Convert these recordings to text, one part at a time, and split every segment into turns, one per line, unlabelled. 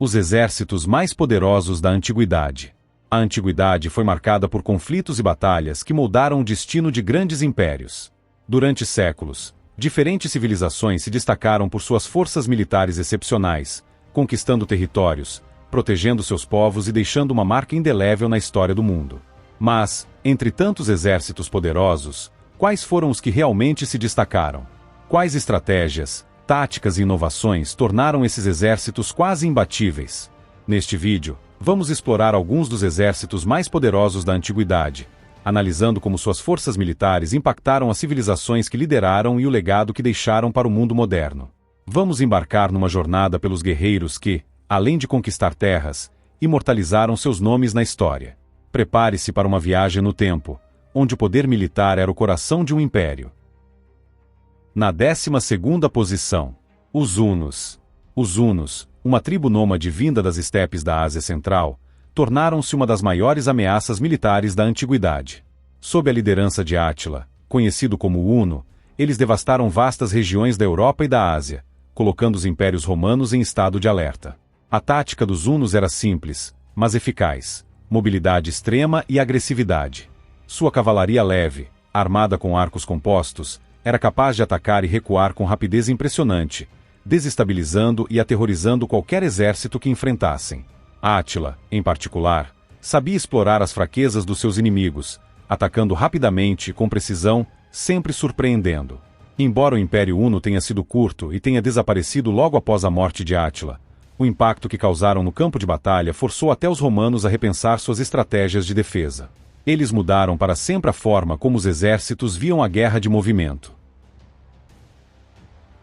Os exércitos mais poderosos da Antiguidade. A Antiguidade foi marcada por conflitos e batalhas que moldaram o destino de grandes impérios. Durante séculos, diferentes civilizações se destacaram por suas forças militares excepcionais, conquistando territórios, protegendo seus povos e deixando uma marca indelével na história do mundo. Mas, entre tantos exércitos poderosos, quais foram os que realmente se destacaram? Quais estratégias, táticas e inovações tornaram esses exércitos quase imbatíveis? Neste vídeo, vamos explorar alguns dos exércitos mais poderosos da Antiguidade, analisando como suas forças militares impactaram as civilizações que lideraram e o legado que deixaram para o mundo moderno. Vamos embarcar numa jornada pelos guerreiros que, além de conquistar terras, imortalizaram seus nomes na história. Prepare-se para uma viagem no tempo, onde o poder militar era o coração de um império. Na 12ª posição, os Hunos. Os Hunos, uma tribo nômade vinda das estepes da Ásia Central, tornaram-se uma das maiores ameaças militares da Antiguidade. Sob a liderança de Átila, conhecido como Huno, eles devastaram vastas regiões da Europa e da Ásia, colocando os impérios romanos em estado de alerta. A tática dos Hunos era simples, mas eficaz: mobilidade extrema e agressividade. Sua cavalaria leve, armada com arcos compostos, era capaz de atacar e recuar com rapidez impressionante, desestabilizando e aterrorizando qualquer exército que enfrentassem. Átila, em particular, sabia explorar as fraquezas dos seus inimigos, atacando rapidamente e com precisão, sempre surpreendendo. Embora o Império Huno tenha sido curto e tenha desaparecido logo após a morte de Átila, o impacto que causaram no campo de batalha forçou até os romanos a repensar suas estratégias de defesa. Eles mudaram para sempre a forma como os exércitos viam a guerra de movimento.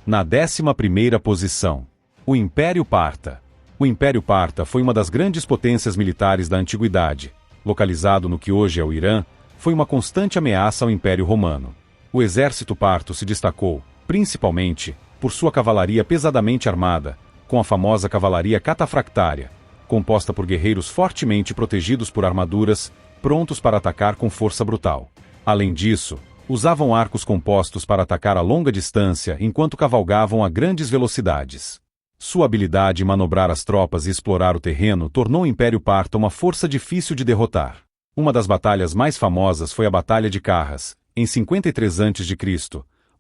Na 11ª posição, o Império Parta. O Império Parta foi uma das grandes potências militares da Antiguidade. Localizado no que hoje é o Irã, foi uma constante ameaça ao Império Romano. O exército parto se destacou, principalmente, por sua cavalaria pesadamente armada, com a famosa cavalaria catafractária, composta por guerreiros fortemente protegidos por armaduras, prontos para atacar com força brutal. Além disso, usavam arcos compostos para atacar a longa distância enquanto cavalgavam a grandes velocidades. Sua habilidade em manobrar as tropas e explorar o terreno tornou o Império Parta uma força difícil de derrotar. Uma das batalhas mais famosas foi a Batalha de Carras, em 53 a.C.,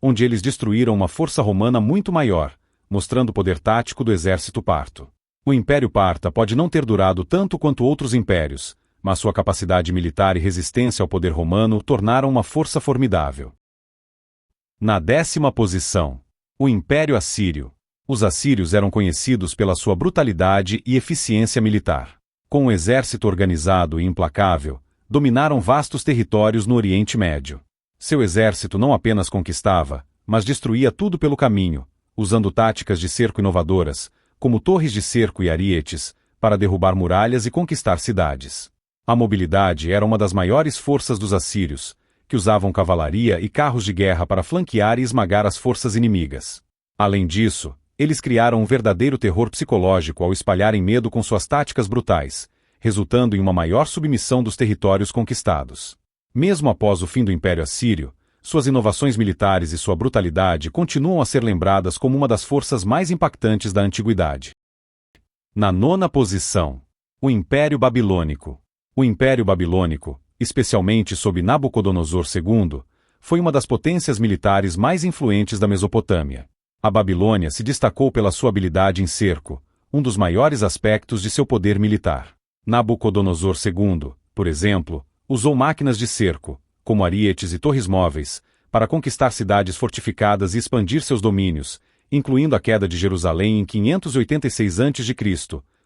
onde eles destruíram uma força romana muito maior, mostrando o poder tático do exército parto. O Império Parta pode não ter durado tanto quanto outros impérios, mas sua capacidade militar e resistência ao poder romano tornaram uma força formidável. Na 10ª posição, o Império Assírio. Os assírios eram conhecidos pela sua brutalidade e eficiência militar. Com um exército organizado e implacável, dominaram vastos territórios no Oriente Médio. Seu exército não apenas conquistava, mas destruía tudo pelo caminho, usando táticas de cerco inovadoras, como torres de cerco e arietes, para derrubar muralhas e conquistar cidades. A mobilidade era uma das maiores forças dos assírios, que usavam cavalaria e carros de guerra para flanquear e esmagar as forças inimigas. Além disso, eles criaram um verdadeiro terror psicológico ao espalharem medo com suas táticas brutais, resultando em uma maior submissão dos territórios conquistados. Mesmo após o fim do Império Assírio, suas inovações militares e sua brutalidade continuam a ser lembradas como uma das forças mais impactantes da Antiguidade. Na 9ª posição, o Império Babilônico. O Império Babilônico, especialmente sob Nabucodonosor II, foi uma das potências militares mais influentes da Mesopotâmia. A Babilônia se destacou pela sua habilidade em cerco, um dos maiores aspectos de seu poder militar. Nabucodonosor II, por exemplo, usou máquinas de cerco, como arietes e torres móveis, para conquistar cidades fortificadas e expandir seus domínios, incluindo a queda de Jerusalém em 586 a.C.,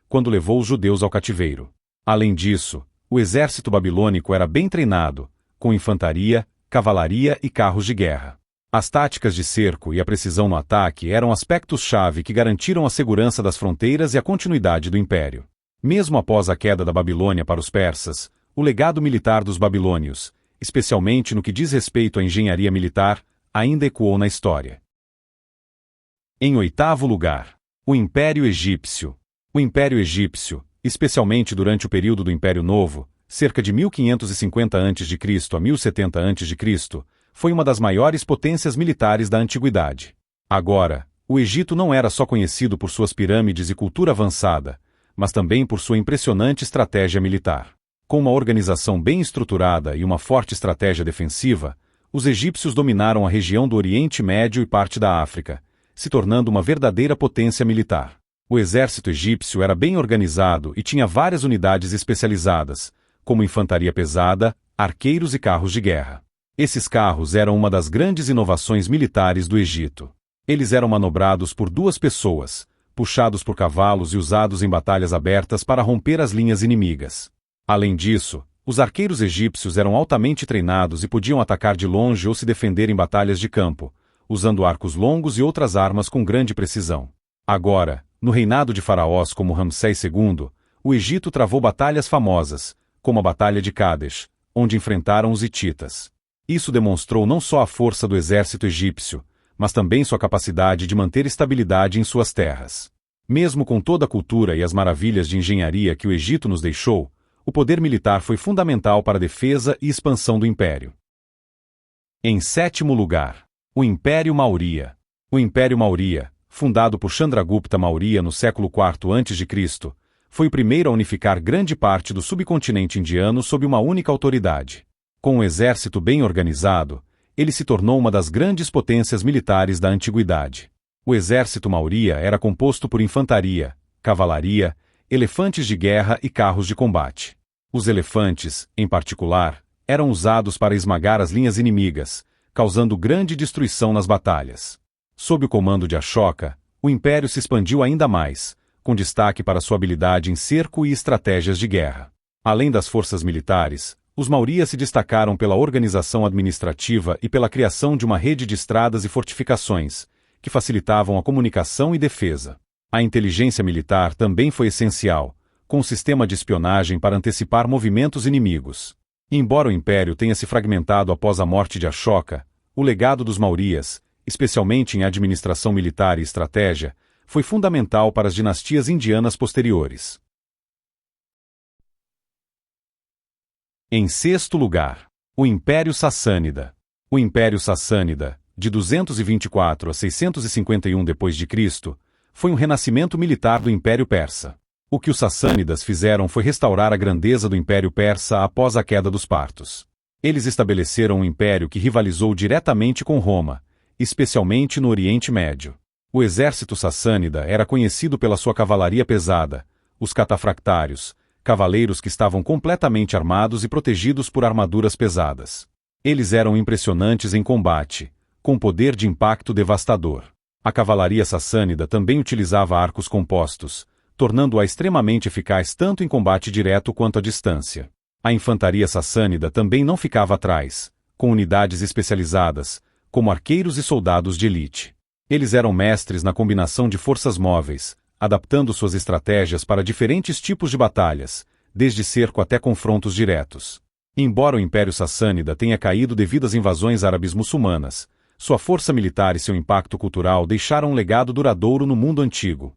quando levou os judeus ao cativeiro. Além disso, o exército babilônico era bem treinado, com infantaria, cavalaria e carros de guerra. As táticas de cerco e a precisão no ataque eram aspectos-chave que garantiram a segurança das fronteiras e a continuidade do império. Mesmo após a queda da Babilônia para os persas, o legado militar dos babilônios, especialmente no que diz respeito à engenharia militar, ainda ecoou na história. Em 8º lugar, o Império Egípcio. O Império Egípcio, especialmente durante o período do Império Novo, cerca de 1550 a.C. a 1070 a.C., foi uma das maiores potências militares da antiguidade. Agora, o Egito não era só conhecido por suas pirâmides e cultura avançada, mas também por sua impressionante estratégia militar. Com uma organização bem estruturada e uma forte estratégia defensiva, os egípcios dominaram a região do Oriente Médio e parte da África, se tornando uma verdadeira potência militar. O exército egípcio era bem organizado e tinha várias unidades especializadas, como infantaria pesada, arqueiros e carros de guerra. Esses carros eram uma das grandes inovações militares do Egito. Eles eram manobrados por 2 pessoas, puxados por cavalos e usados em batalhas abertas para romper as linhas inimigas. Além disso, os arqueiros egípcios eram altamente treinados e podiam atacar de longe ou se defender em batalhas de campo, usando arcos longos e outras armas com grande precisão. Agora, no reinado de faraós como Ramsés II, o Egito travou batalhas famosas, como a Batalha de Cádiz, onde enfrentaram os hititas. Isso demonstrou não só a força do exército egípcio, mas também sua capacidade de manter estabilidade em suas terras. Mesmo com toda a cultura e as maravilhas de engenharia que o Egito nos deixou, o poder militar foi fundamental para a defesa e expansão do império. Em 7º lugar, o Império Maurya. O Império Maurya, fundado por Chandragupta Maurya no século IV a.C., foi o primeiro a unificar grande parte do subcontinente indiano sob uma única autoridade. Com um exército bem organizado, ele se tornou uma das grandes potências militares da antiguidade. O exército Maurya era composto por infantaria, cavalaria, elefantes de guerra e carros de combate. Os elefantes, em particular, eram usados para esmagar as linhas inimigas, causando grande destruição nas batalhas. Sob o comando de Ashoka, o império se expandiu ainda mais, com destaque para sua habilidade em cerco e estratégias de guerra. Além das forças militares, os Maurya se destacaram pela organização administrativa e pela criação de uma rede de estradas e fortificações, que facilitavam a comunicação e defesa. A inteligência militar também foi essencial, com um sistema de espionagem para antecipar movimentos inimigos. Embora o império tenha se fragmentado após a morte de Ashoka, o legado dos Mauryas, especialmente em administração militar e estratégia, foi fundamental para as dinastias indianas posteriores. Em 6º lugar, o Império Sassânida. O Império Sassânida, de 224 a 651 d.C., foi um renascimento militar do Império Persa. O que os sassânidas fizeram foi restaurar a grandeza do Império Persa após a queda dos partos. Eles estabeleceram um império que rivalizou diretamente com Roma, especialmente no Oriente Médio. O exército sassânida era conhecido pela sua cavalaria pesada, os catafractários, cavaleiros que estavam completamente armados e protegidos por armaduras pesadas. Eles eram impressionantes em combate, com poder de impacto devastador. A cavalaria sassânida também utilizava arcos compostos, tornando-a extremamente eficaz tanto em combate direto quanto à distância. A infantaria sassânida também não ficava atrás, com unidades especializadas, como arqueiros e soldados de elite. Eles eram mestres na combinação de forças móveis, adaptando suas estratégias para diferentes tipos de batalhas, desde cerco até confrontos diretos. Embora o Império Sassânida tenha caído devido às invasões árabes muçulmanas, sua força militar e seu impacto cultural deixaram um legado duradouro no mundo antigo.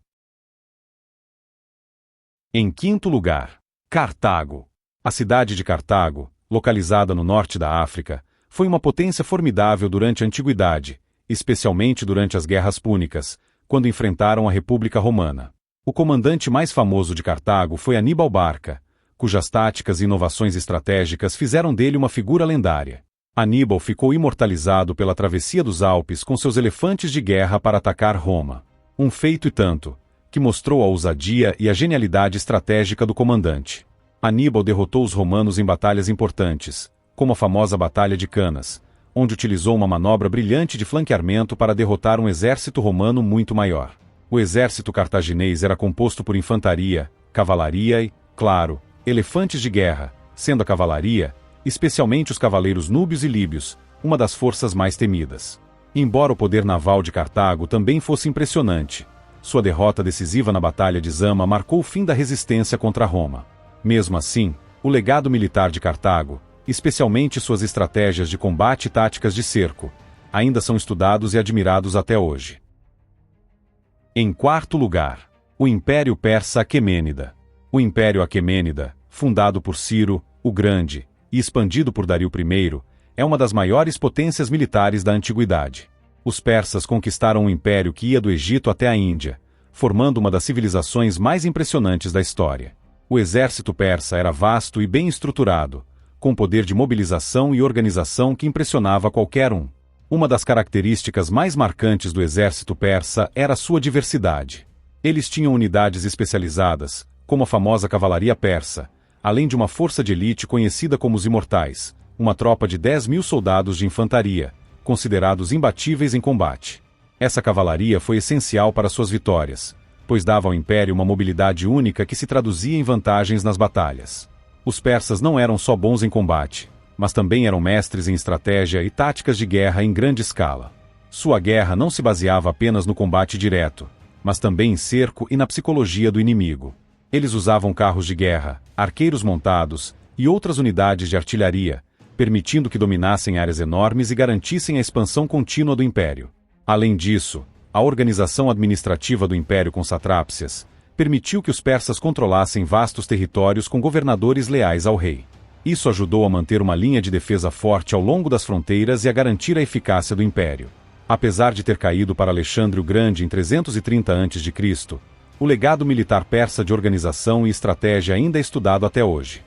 Em 5º lugar, Cartago. A cidade de Cartago, localizada no norte da África, foi uma potência formidável durante a Antiguidade, especialmente durante as Guerras Púnicas, quando enfrentaram a República Romana. O comandante mais famoso de Cartago foi Aníbal Barca, cujas táticas e inovações estratégicas fizeram dele uma figura lendária. Aníbal ficou imortalizado pela travessia dos Alpes com seus elefantes de guerra para atacar Roma. Um feito e tanto, que mostrou a ousadia e a genialidade estratégica do comandante. Aníbal derrotou os romanos em batalhas importantes, como a famosa Batalha de Canas, onde utilizou uma manobra brilhante de flanqueamento para derrotar um exército romano muito maior. O exército cartaginês era composto por infantaria, cavalaria e, claro, elefantes de guerra, sendo a cavalaria, especialmente os cavaleiros núbios e líbios, uma das forças mais temidas. Embora o poder naval de Cartago também fosse impressionante, sua derrota decisiva na Batalha de Zama marcou o fim da resistência contra Roma. Mesmo assim, o legado militar de Cartago, especialmente suas estratégias de combate e táticas de cerco, ainda são estudados e admirados até hoje. Em 4º lugar, o Império Persa Aquemênida. O Império Aquemênida, fundado por Ciro, o Grande, e expandido por Dario I, é uma das maiores potências militares da antiguidade. Os persas conquistaram um império que ia do Egito até a Índia, formando uma das civilizações mais impressionantes da história. O exército persa era vasto e bem estruturado, com poder de mobilização e organização que impressionava qualquer um. Uma das características mais marcantes do exército persa era sua diversidade. Eles tinham unidades especializadas, como a famosa cavalaria persa, além de uma força de elite conhecida como os Imortais, uma tropa de 10.000 soldados de infantaria, considerados imbatíveis em combate. Essa cavalaria foi essencial para suas vitórias, pois dava ao império uma mobilidade única que se traduzia em vantagens nas batalhas. Os persas não eram só bons em combate, mas também eram mestres em estratégia e táticas de guerra em grande escala. Sua guerra não se baseava apenas no combate direto, mas também em cerco e na psicologia do inimigo. Eles usavam carros de guerra, arqueiros montados e outras unidades de artilharia, permitindo que dominassem áreas enormes e garantissem a expansão contínua do império. Além disso, a organização administrativa do império com satrápias permitiu que os persas controlassem vastos territórios com governadores leais ao rei. Isso ajudou a manter uma linha de defesa forte ao longo das fronteiras e a garantir a eficácia do império. Apesar de ter caído para Alexandre o Grande em 330 a.C., o legado militar persa de organização e estratégia ainda é estudado até hoje.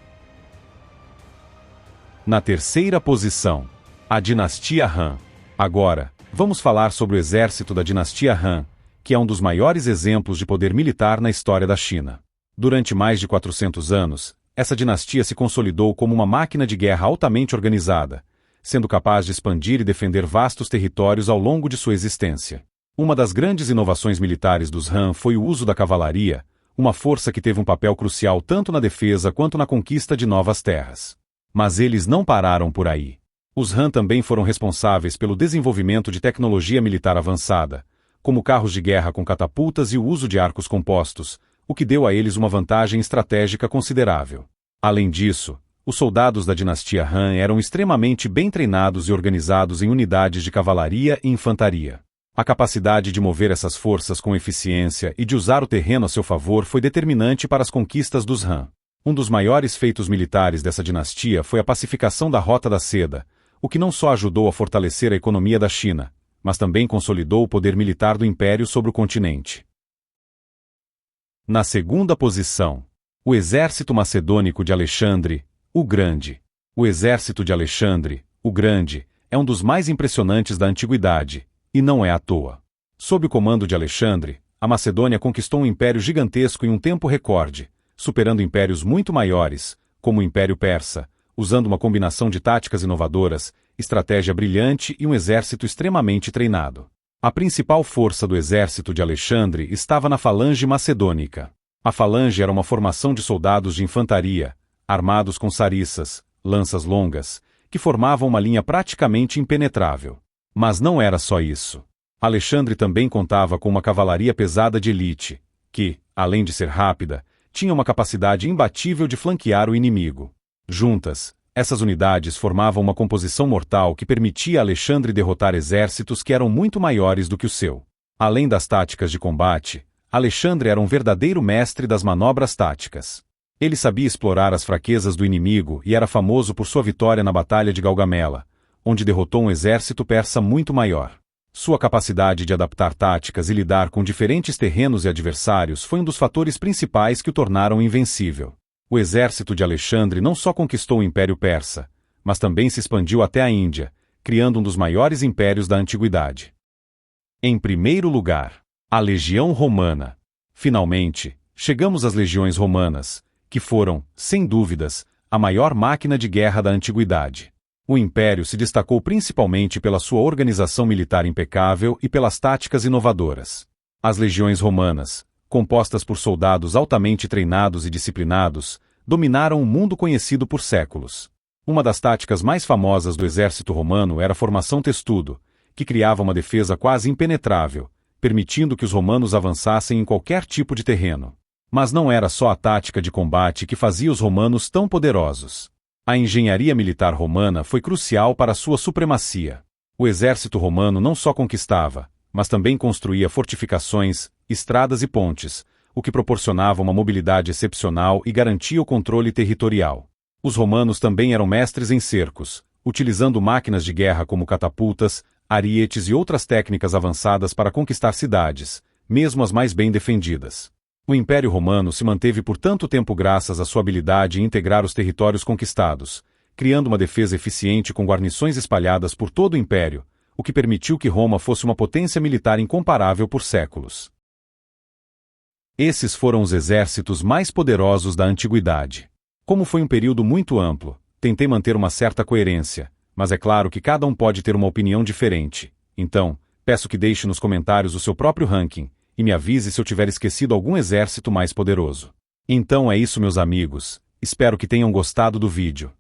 Na terceira posição, a dinastia Han. Agora, vamos falar sobre o exército da dinastia Han, que é um dos maiores exemplos de poder militar na história da China. Durante mais de 400 anos, essa dinastia se consolidou como uma máquina de guerra altamente organizada, sendo capaz de expandir e defender vastos territórios ao longo de sua existência. Uma das grandes inovações militares dos Han foi o uso da cavalaria, uma força que teve um papel crucial tanto na defesa quanto na conquista de novas terras. Mas eles não pararam por aí. Os Han também foram responsáveis pelo desenvolvimento de tecnologia militar avançada, como carros de guerra com catapultas e o uso de arcos compostos, o que deu a eles uma vantagem estratégica considerável. Além disso, os soldados da dinastia Han eram extremamente bem treinados e organizados em unidades de cavalaria e infantaria. A capacidade de mover essas forças com eficiência e de usar o terreno a seu favor foi determinante para as conquistas dos Han. Um dos maiores feitos militares dessa dinastia foi a pacificação da Rota da Seda, o que não só ajudou a fortalecer a economia da China, mas também consolidou o poder militar do império sobre o continente. Na segunda posição, o exército macedônico de Alexandre, o Grande. O exército de Alexandre, o Grande, é um dos mais impressionantes da antiguidade, e não é à toa. Sob o comando de Alexandre, a Macedônia conquistou um império gigantesco em um tempo recorde, superando impérios muito maiores, como o Império Persa, usando uma combinação de táticas inovadoras, estratégia brilhante e um exército extremamente treinado. A principal força do exército de Alexandre estava na Falange Macedônica. A Falange era uma formação de soldados de infantaria, armados com sariças, lanças longas, que formavam uma linha praticamente impenetrável. Mas não era só isso. Alexandre também contava com uma cavalaria pesada de elite, que, além de ser rápida, tinha uma capacidade imbatível de flanquear o inimigo. Juntas, essas unidades formavam uma composição mortal que permitia a Alexandre derrotar exércitos que eram muito maiores do que o seu. Além das táticas de combate, Alexandre era um verdadeiro mestre das manobras táticas. Ele sabia explorar as fraquezas do inimigo e era famoso por sua vitória na Batalha de Gaugamela, onde derrotou um exército persa muito maior. Sua capacidade de adaptar táticas e lidar com diferentes terrenos e adversários foi um dos fatores principais que o tornaram invencível. O exército de Alexandre não só conquistou o Império Persa, mas também se expandiu até a Índia, criando um dos maiores impérios da antiguidade. Em primeiro lugar, a Legião Romana. Finalmente, chegamos às legiões romanas, que foram, sem dúvidas, a maior máquina de guerra da antiguidade. O Império se destacou principalmente pela sua organização militar impecável e pelas táticas inovadoras. As legiões romanas, compostas por soldados altamente treinados e disciplinados, dominaram o mundo conhecido por séculos. Uma das táticas mais famosas do exército romano era a formação testudo, que criava uma defesa quase impenetrável, permitindo que os romanos avançassem em qualquer tipo de terreno. Mas não era só a tática de combate que fazia os romanos tão poderosos. A engenharia militar romana foi crucial para sua supremacia. O exército romano não só conquistava, mas também construía fortificações, estradas e pontes, o que proporcionava uma mobilidade excepcional e garantia o controle territorial. Os romanos também eram mestres em cercos, utilizando máquinas de guerra como catapultas, arietes e outras técnicas avançadas para conquistar cidades, mesmo as mais bem defendidas. O Império Romano se manteve por tanto tempo graças à sua habilidade em integrar os territórios conquistados, criando uma defesa eficiente com guarnições espalhadas por todo o Império, o que permitiu que Roma fosse uma potência militar incomparável por séculos. Esses foram os exércitos mais poderosos da antiguidade. Como foi um período muito amplo, tentei manter uma certa coerência, mas é claro que cada um pode ter uma opinião diferente. Então, peço que deixe nos comentários o seu próprio ranking, e me avise se eu tiver esquecido algum exército mais poderoso. Então é isso, meus amigos, espero que tenham gostado do vídeo.